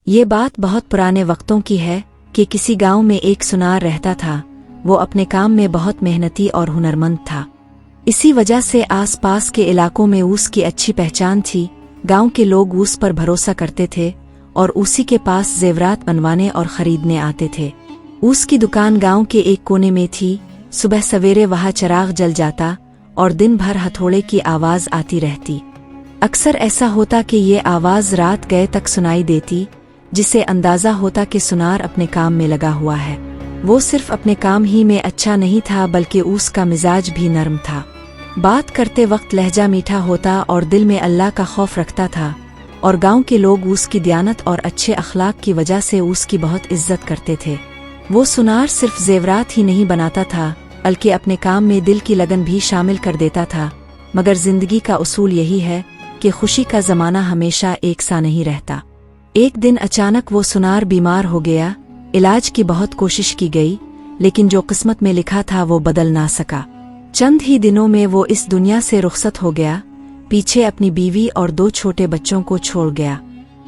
ये बात बहुत पुराने वक्तों की है कि किसी गांव में एक सुनार रहता था। वो अपने काम में बहुत मेहनती और हुनरमंद था। इसी वजह से आसपास के इलाकों में उसकी अच्छी पहचान थी। गांव के लोग उस पर भरोसा करते थे और उसी के पास जेवरात बनवाने और खरीदने आते थे। उसकी दुकान गांव के एक कोने में थी। सुबह सवेरे वहां चिराग जल जाता और दिन भर हथौड़े की आवाज आती रहती। अक्सर ऐसा होता कि ये आवाज रात गए तक सुनाई देती, जिससे अंदाजा होता कि सुनार अपने काम में लगा हुआ है। वो सिर्फ अपने काम ही में अच्छा नहीं था, बल्कि उसका मिजाज भी नर्म था। बात करते वक्त लहजा मीठा होता और दिल में अल्लाह का खौफ रखता था, और गांव के लोग उसकी दयानत और अच्छे अखलाक की वजह से उसकी बहुत इज्जत करते थे। वो सुनार सिर्फ जेवरात ही नहीं बनाता था, बल्कि अपने काम में दिल की लगन भी शामिल कर देता था। मगर जिंदगी का उसूल यही है कि खुशी का जमाना हमेशा एक सा नहीं रहता। एक दिन अचानक वो सुनार बीमार हो गया। इलाज की बहुत कोशिश की गई, लेकिन जो किस्मत में लिखा था वो बदल ना सका। चंद ही दिनों में वो इस दुनिया से रुखसत हो गया। पीछे अपनी बीवी और 2 छोटे बच्चों को छोड़ गया।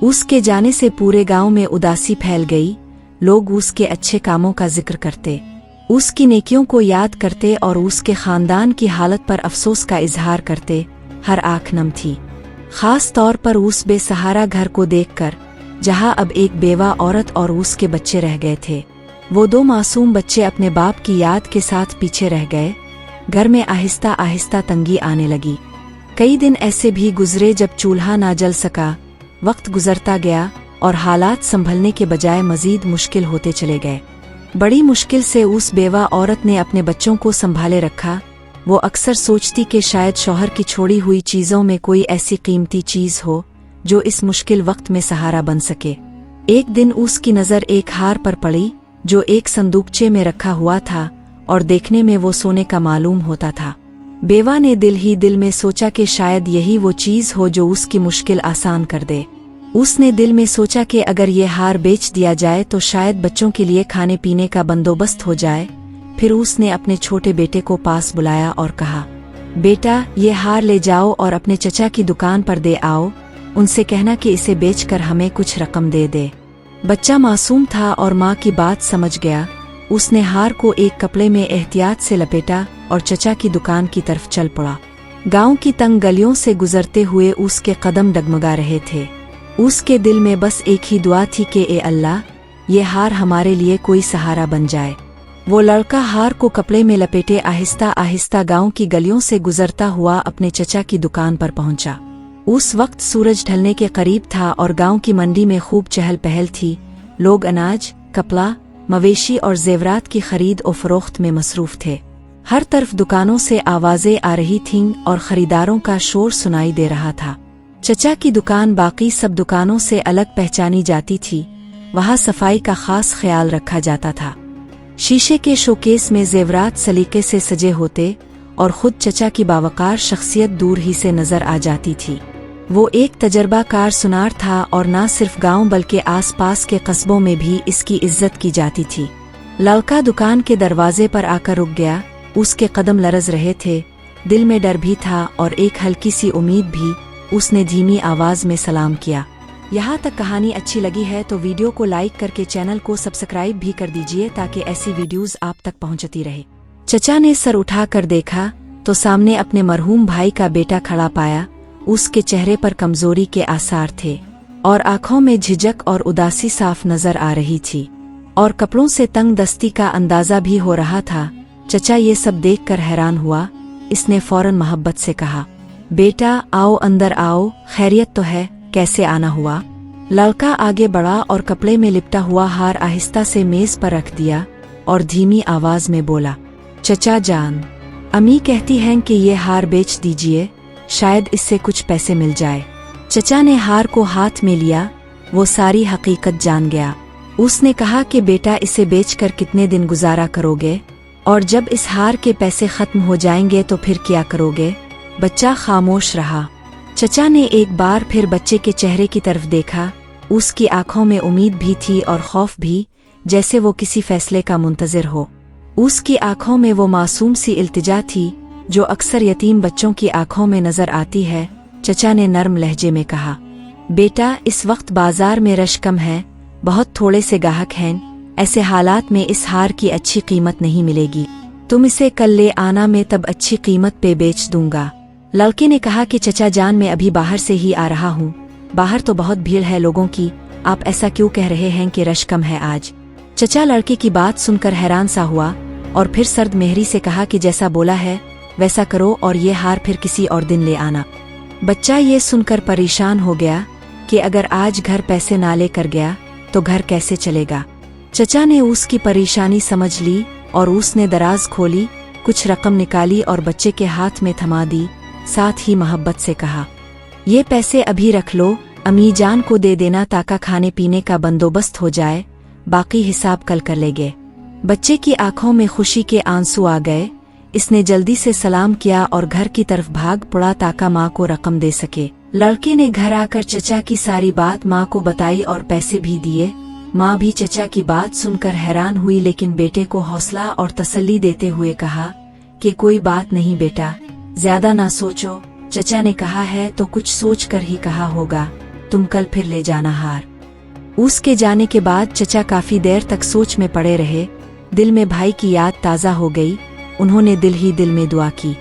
उसके जाने से पूरे गांव में उदासी फैल गई। लोग उसके अच्छे कामों का जिक्र करते, उसकी नेकियों को याद करते और उसके खानदान की हालत पर अफसोस का इजहार करते। हर आंख नम थी, खास तौर पर उस बेसहारा घर को देखकर, जहां अब एक बेवा औरत और उसके बच्चे रह गए थे। वो 2 मासूम बच्चे अपने बाप की याद के साथ पीछे रह गए। घर में आहिस्ता आहिस्ता तंगी आने लगी। कई दिन ऐसे भी गुजरे जब चूल्हा ना जल सका। वक्त गुजरता गया और हालात संभलने के बजाय मजीद मुश्किल होते चले गए। बड़ी मुश्किल से उस बेवा औरत ने अपने बच्चों को संभाले रखा। वो अक्सर सोचती कि शायद शौहर की छोड़ी हुई चीज़ों में कोई ऐसी कीमती चीज़ हो जो इस मुश्किल वक्त में सहारा बन सके। एक दिन उसकी नज़र एक हार पर पड़ी जो एक संदूकचे में रखा हुआ था, और देखने में वो सोने का मालूम होता था। बेवा ने दिल ही दिल में सोचा कि शायद यही वो चीज़ हो जो उसकी मुश्किल आसान कर दे। उसने दिल में सोचा कि अगर ये हार बेच दिया जाए तो शायद बच्चों के लिए खाने पीने का बंदोबस्त हो जाए। फिर उसने अपने छोटे बेटे को पास बुलाया और कहा, बेटा, ये हार ले जाओ और अपने चचा की दुकान पर दे आओ। उनसे कहना कि इसे बेचकर हमें कुछ रकम दे दे। बच्चा मासूम था और माँ की बात समझ गया। उसने हार को एक कपड़े में एहतियात से लपेटा और चचा की दुकान की तरफ चल पड़ा। गांव की तंग गलियों से गुजरते हुए उसके कदम डगमगा रहे थे। उसके दिल में बस एक ही दुआ थी कि ए अल्लाह, ये हार हमारे लिए कोई सहारा बन जाए। वो लड़का हार को कपड़े में लपेटे आहिस्ता आहिस्ता गांव की गलियों से गुजरता हुआ अपने चचा की दुकान पर पहुंचा। उस वक्त सूरज ढलने के करीब था और गांव की मंडी में खूब चहल पहल थी। लोग अनाज, कपड़ा, मवेशी और जेवरात की खरीद और फरोख्त में मसरूफ थे। हर तरफ दुकानों से आवाजें आ रही थीं और खरीदारों का शोर सुनाई दे रहा था। चचा की दुकान बाकी सब दुकानों से अलग पहचानी जाती थी। वहां सफाई का खास ख्याल रखा जाता था। शीशे के शोकेस में जेवरात सलीके से सजे होते और खुद चचा की बावकार शख्सियत दूर ही से नजर आ जाती थी। वो एक तजर्बाकार सुनार था और न सिर्फ गांव बल्कि आसपास के कस्बों में भी इसकी इज्जत की जाती थी। लड़का दुकान के दरवाजे पर आकर रुक गया। उसके कदम लरज रहे थे, दिल में डर भी था और एक हल्की सी उम्मीद भी। उसने धीमी आवाज में सलाम किया। यहाँ तक कहानी अच्छी लगी है तो वीडियो को लाइक करके चैनल को सब्सक्राइब भी कर दीजिए ताकि ऐसी वीडियोस आप तक पहुँचती रहे। चचा ने सर उठाकर देखा तो सामने अपने मरहूम भाई का बेटा खड़ा पाया। उसके चेहरे पर कमजोरी के आसार थे और आंखों में झिझक और उदासी साफ नजर आ रही थी, और कपड़ों से तंग दस्ती का अंदाजा भी हो रहा था। चचा ये सब देखकर हैरान हुआ। इसने फौरन मोहब्बत से कहा, बेटा आओ, अंदर आओ, खैरियत तो है, कैसे आना हुआ? लड़का आगे बढ़ा और कपड़े में लिपटा हुआ हार आहिस्ता से मेज पर रख दिया और धीमी आवाज में बोला, चचा जान, अम्मी कहती हैं कि ये हार बेच दीजिए, शायद इससे कुछ पैसे मिल जाए। चचा ने हार को हाथ में लिया। वो सारी हकीकत जान गया। उसने कहा कि बेटा, इसे बेचकर कितने दिन गुजारा करोगे, और जब इस हार के पैसे खत्म हो जाएंगे तो फिर क्या करोगे? बच्चा खामोश रहा। चचा ने एक बार फिर बच्चे के चेहरे की तरफ देखा। उसकी आंखों में उम्मीद भी थी और खौफ भी, जैसे वो किसी फैसले का मुंतजिर हो। उसकी आंखों में वो मासूम सी इल्तिजा थी जो अक्सर यतीम बच्चों की आंखों में नजर आती है। चचा ने नर्म लहजे में कहा, बेटा, इस वक्त बाजार में रश कम है, बहुत थोड़े से ग्राहक हैं। ऐसे हालात में इस हार की अच्छी कीमत नहीं मिलेगी। तुम इसे कल ले आना, मैं तब अच्छी कीमत पे बेच दूंगा। लड़के ने कहा कि चचा जान, मैं अभी बाहर से ही आ रहा हूँ। बाहर तो बहुत भीड़ है लोगों की, आप ऐसा क्यों कह रहे हैं कि रश कम है आज? चचा लड़के की बात सुनकर हैरान सा हुआ और फिर सर्द मेहरी से कहा कि जैसा बोला है वैसा करो और ये हार फिर किसी और दिन ले आना। बच्चा ये सुनकर परेशान हो गया कि अगर आज घर पैसे ना लेकर गया तो घर कैसे चलेगा। चचा ने उसकी परेशानी समझ ली और उसने दराज खोली, कुछ रकम निकाली और बच्चे के हाथ में थमा दी। साथ ही मोहब्बत से कहा, ये पैसे अभी रख लो, अम्मी जान को दे देना ताकि खाने पीने का बंदोबस्त हो जाए, बाकी हिसाब कल कर लेंगे। बच्चे की आंखों में खुशी के आंसू आ गए। इसने जल्दी से सलाम किया और घर की तरफ भाग पड़ा ताकि माँ को रकम दे सके। लड़के ने घर आकर चचा की सारी बात माँ को बताई और पैसे भी दिए। माँ भी चचा की बात सुनकर हैरान हुई, लेकिन बेटे को हौसला और तसल्ली देते हुए कहा कि कोई बात नहीं बेटा, ज्यादा ना सोचो। चचा ने कहा है तो कुछ सोच कर ही कहा होगा, तुम कल फिर ले जाना हार। उसके जाने के बाद चचा काफी देर तक सोच में पड़े रहे। दिल में भाई की याद ताज़ा हो गई। उन्होंने दिल ही दिल में दुआ की,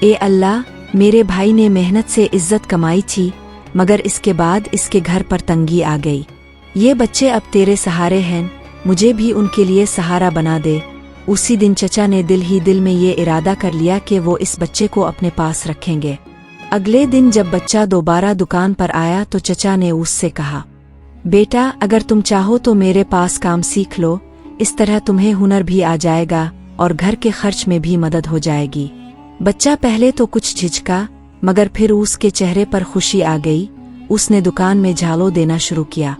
ए अल्लाह, मेरे भाई ने मेहनत से इज्जत कमाई थी, मगर इसके बाद इसके घर पर तंगी आ गई। ये बच्चे अब तेरे सहारे हैं, मुझे भी उनके लिए सहारा बना दे। उसी दिन चचा ने दिल ही दिल में ये इरादा कर लिया कि वो इस बच्चे को अपने पास रखेंगे। अगले दिन जब बच्चा दोबारा दुकान पर आया तो चचा ने उससे कहा, बेटा, अगर तुम चाहो तो मेरे पास काम सीख लो, इस तरह तुम्हें हुनर भी आ जाएगा और घर के खर्च में भी मदद हो जाएगी। बच्चा पहले तो कुछ झिझका, मगर फिर उसके चेहरे पर खुशी आ गई। उसने दुकान में झाड़ू देना शुरू किया,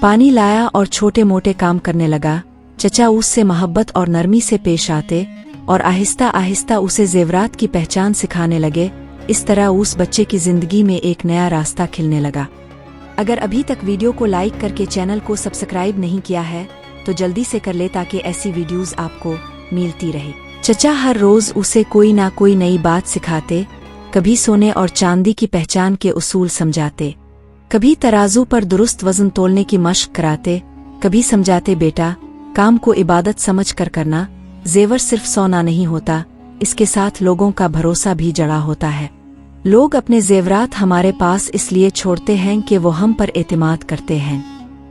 पानी लाया और छोटे मोटे काम करने लगा। चचा उससे मोहब्बत और नरमी से पेश आते और आहिस्ता आहिस्ता उसे जेवरात की पहचान सिखाने लगे। इस तरह उस बच्चे की जिंदगी में एक नया रास्ता खिलने लगा। अगर अभी तक वीडियो को लाइक करके चैनल को सब्सक्राइब नहीं किया है तो जल्दी से कर ले ताकि ऐसी वीडियोस आपको मिलती रहे। चचा हर रोज उसे कोई ना कोई नई बात सिखाते, कभी सोने और चांदी की पहचान के उसूल समझाते, कभी तराजू पर दुरुस्त वजन तोलने की मशक कराते, कभी समझाते बेटा, काम को इबादत समझ कर करना, जेवर सिर्फ सोना नहीं होता, इसके साथ लोगों का भरोसा भी जड़ा होता है। लोग अपने जेवरात हमारे पास इसलिए छोड़ते हैं कि वो हम पर एतमाद करते हैं।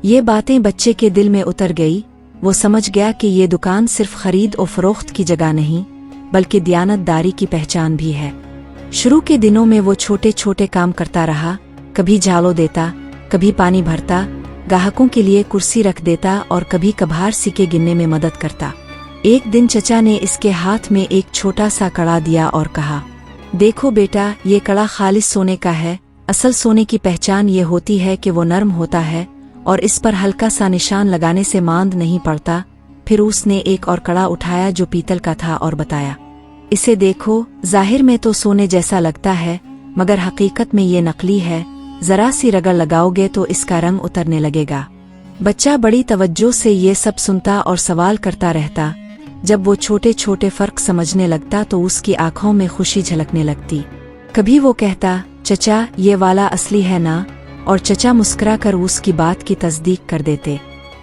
ये बातें बच्चे के दिल में उतर गई। वो समझ गया कि ये दुकान सिर्फ खरीद और फरोख्त की जगह नहीं, बल्कि दियानतदारी की पहचान भी है। शुरू के दिनों में वो छोटे छोटे काम करता रहा, कभी झाड़ू देता, कभी पानी भरता, ग्राहकों के लिए कुर्सी रख देता और कभी कभार सिक्के गिनने में मदद करता। एक दिन चचा ने इसके हाथ में एक छोटा सा कड़ा दिया और कहा, देखो बेटा, ये कड़ा खालिस सोने का है। असल सोने की पहचान ये होती है कि वो नरम होता है और इस पर हल्का सा निशान लगाने से मांद नहीं पड़ता। फिर उसने एक और कड़ा उठाया जो पीतल का था और बताया, इसे देखो, जाहिर में तो सोने जैसा लगता है, मगर हकीकत में ये नकली है। जरा सी रगड़ लगाओगे तो इसका रंग उतरने लगेगा। बच्चा बड़ी तवज्जो से ये सब सुनता और सवाल करता रहता। जब वो छोटे छोटे फर्क समझने लगता तो उसकी आंखों में खुशी झलकने लगती। कभी वो कहता, चचा, ये वाला असली है ना? और चचा मुस्कुरा कर उसकी बात की तस्दीक कर देते।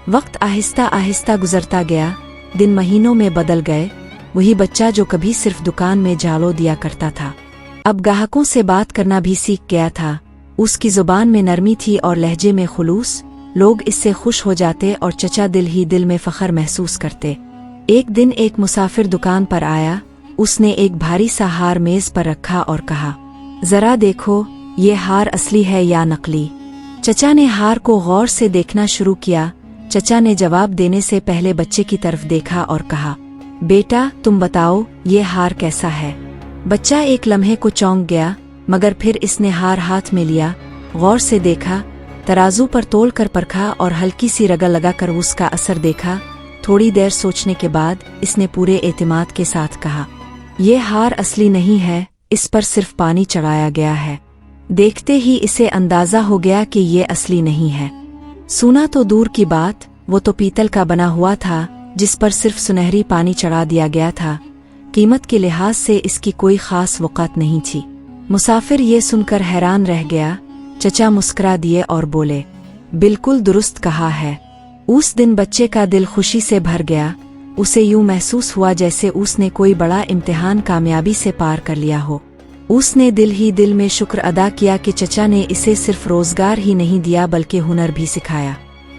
वक्त आहिस्ता आहिस्ता गुजरता गया, दिन महीनों में बदल गए। वही बच्चा जो कभी सिर्फ दुकान में झाड़ू दिया करता था, अब ग्राहकों से बात करना भी सीख गया था। उसकी जुबान में नरमी थी और लहजे में खुलूस। लोग इससे खुश हो जाते और चचा दिल ही दिल में फख्र महसूस करते। एक दिन एक मुसाफिर दुकान पर आया। उसने एक भारी सा हार मेज पर रखा और कहा, जरा देखो, ये हार असली है या नकली? चचा ने हार को गौर से देखना शुरू किया। चचा ने जवाब देने से पहले बच्चे की तरफ देखा और कहा, बेटा, तुम बताओ, ये हार कैसा है? बच्चा एक लम्हे को चौंक गया, मगर फिर इसने हार हाथ में लिया, गौर से देखा, तराजू पर तोल कर परखा और हल्की सी रगड़ लगाकर उसका असर देखा। थोड़ी देर सोचने के बाद इसने पूरे एतमाद के साथ कहा, ये हार असली नहीं है, इस पर सिर्फ पानी चढ़ाया गया है। देखते ही इसे अंदाजा हो गया कि ये असली नहीं है। सुना तो दूर की बात, वो तो पीतल का बना हुआ था जिस पर सिर्फ सुनहरी पानी चढ़ा दिया गया था। कीमत के लिहाज से इसकी कोई खास वक़्त नहीं थी। मुसाफिर ये सुनकर हैरान रह गया। चचा मुस्कुरा दिए और बोले, बिल्कुल दुरुस्त कहा है। उस दिन बच्चे का दिल खुशी से भर गया। उसे यूं महसूस हुआ जैसे उसने कोई बड़ा इम्तिहान कामयाबी से पार कर लिया हो। उसने दिल ही दिल में शुक्र अदा किया कि चचा ने इसे सिर्फ रोजगार ही नहीं दिया बल्कि हुनर भी सिखाया।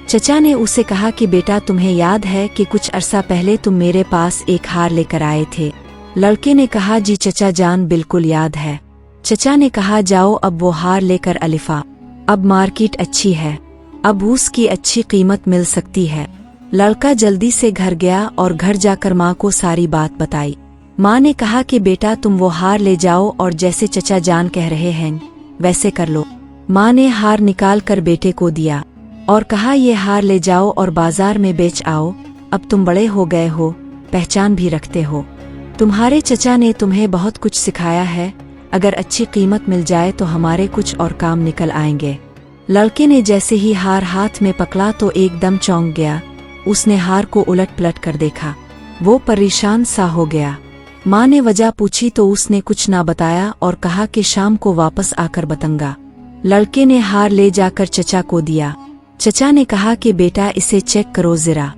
चचा ने उसे कहा कि बेटा, तुम्हें याद है कि कुछ अरसा पहले तुम मेरे पास एक हार लेकर आए थे? लड़के ने कहा, जी चचा जान, बिल्कुल याद है। चचा ने कहा, जाओ अब वो हार लेकर अलिफा। अब मार्केट अच्छी है, अब उसकी अच्छी कीमत मिल सकती है। लड़का जल्दी से घर गया और घर जाकर माँ को सारी बात बताई। माँ ने कहा कि बेटा, तुम वो हार ले जाओ और जैसे चचा जान कह रहे हैं वैसे कर लो। माँ ने हार निकाल कर बेटे को दिया और कहा, ये हार ले जाओ और बाजार में बेच आओ। अब तुम बड़े हो गए हो, पहचान भी रखते हो। तुम्हारे चचा ने तुम्हें बहुत कुछ सिखाया है। अगर अच्छी कीमत मिल जाए तो हमारे कुछ और काम निकल आएंगे। लड़के ने जैसे ही हार हाथ में पकड़ा तो एकदम चौंक गया। उसने हार को उलट पलट कर देखा। वो परेशान सा हो गया। माँ ने वजह पूछी तो उसने कुछ ना बताया और कहा कि शाम को वापस आकर बताऊंगा। लड़के ने हार ले जाकर चचा को दिया। चचा ने कहा कि बेटा, इसे चेक करो जरा।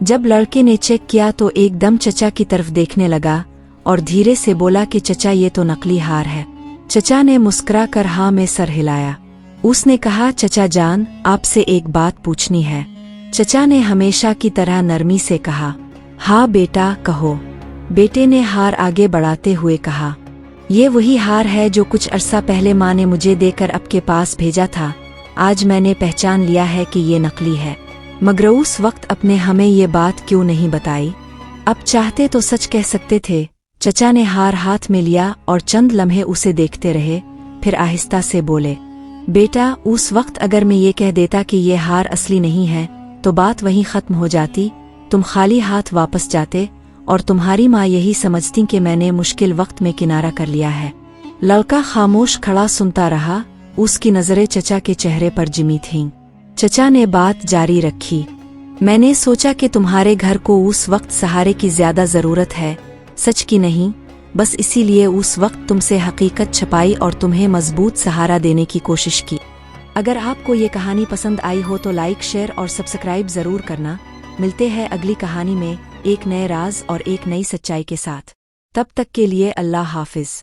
जब लड़के ने चेक किया तो एकदम चचा की तरफ देखने लगा और धीरे से बोला कि चचा, ये तो नकली हार है। चचा ने मुस्कुरा कर हाँ में सर हिलाया। उसने कहा, चचा जान, आपसे एक बात पूछनी है। चचा ने हमेशा की तरह नरमी से कहा, हाँ बेटा कहो। बेटे ने हार आगे बढ़ाते हुए कहा, ये वही हार है जो कुछ अरसा पहले माँ ने मुझे देकर आपके पास भेजा था। आज मैंने पहचान लिया है कि ये नकली है, मगर उस वक्त अपने हमें ये बात क्यों नहीं बताई? अब चाहते तो सच कह सकते थे। चचा ने हार हाथ में लिया और चंद लम्हे उसे देखते रहे, फिर आहिस्ता से बोले, बेटा, उस वक्त अगर मैं ये कह देता कि ये हार असली नहीं है तो बात वहीं खत्म हो जाती। तुम खाली हाथ वापस जाते और तुम्हारी माँ यही समझती कि मैंने मुश्किल वक्त में किनारा कर लिया है। लड़का खामोश खड़ा सुनता रहा। उसकी नजरें चचा के चेहरे पर जिमी थीं। चचा ने बात जारी रखी, मैंने सोचा कि तुम्हारे घर को उस वक्त सहारे की ज्यादा जरूरत है, सच की नहीं। बस इसीलिए उस वक्त तुमसे हकीकत छपाई और तुम्हें मजबूत सहारा देने की कोशिश की। अगर आपको ये कहानी पसंद आई हो तो लाइक, शेयर और सब्सक्राइब जरूर करना। मिलते हैं अगली कहानी में एक नए राज और एक नई सच्चाई के साथ। तब तक के लिए अल्लाह हाफिज।